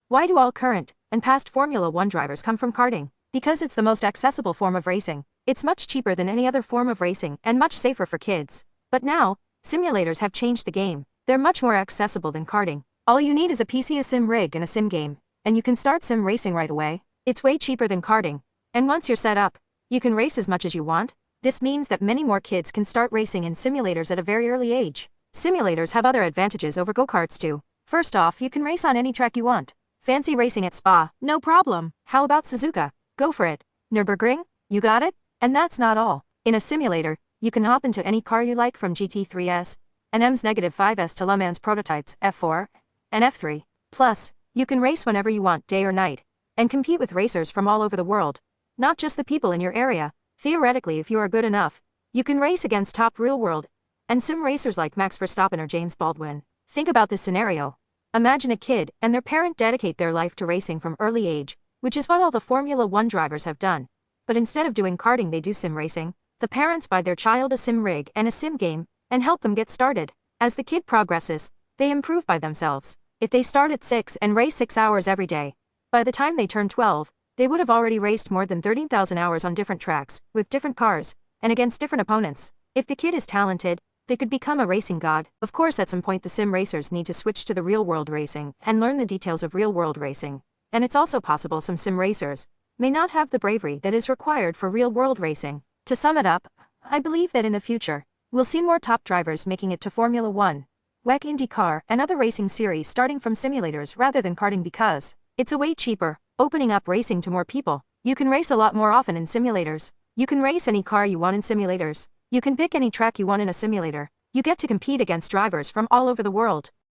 Why do all current and past Formula One drivers come from karting? Because it's the most accessible form of racing. It's much cheaper than any other form of racing and much safer for kids. But now, simulators have changed the game. They're much more accessible than karting. All you need is a PC, a sim rig, and a sim game, and you can start sim racing right away. It's way cheaper than karting. And once you're set up, you can race as much as you want. This means that many more kids can start racing in simulators at a very early age. Simulators have other advantages over go-karts too. First off, you can race on any track you want. Fancy racing at Spa? No problem. How about Suzuka? Go for it. Nürburgring? You got it? And that's not all. In a simulator, you can hop into any car you like, from GT3S and M's-5S to Le Mans prototypes, F4 and F3. Plus, you can race whenever you want, day or night, and compete with racers from all over the world, not just the people in your area. Theoretically, if you are good enough, you can race against top real-world and sim racers like Max Verstappen or James Baldwin. Think about this scenario. Imagine a kid and their parent dedicate their life to racing from early age, which is what all the Formula One drivers have done. But instead of doing karting, they do sim racing. The parents buy their child a sim rig and a sim game and help them get started. As the kid progresses, they improve by themselves. If they start at 6 and race 6 hours every day, by the time they turn 12, they would have already raced more than 13,000 hours on different tracks, with different cars, and against different opponents. If the kid is talented, they could become a racing god. Of course, at some point the sim racers need to switch to the real-world racing and learn the details of real-world racing. And it's also possible some sim racers may not have the bravery that is required for real-world racing. To sum it up, I believe that in the future, we'll see more top drivers making it to Formula One, WEC, IndyCar, and other racing series starting from simulators rather than karting, because it's a way cheaper, opening up racing to more people. You can race a lot more often in simulators. You can race any car you want in simulators. You can pick any track you want in a simulator. You get to compete against drivers from all over the world.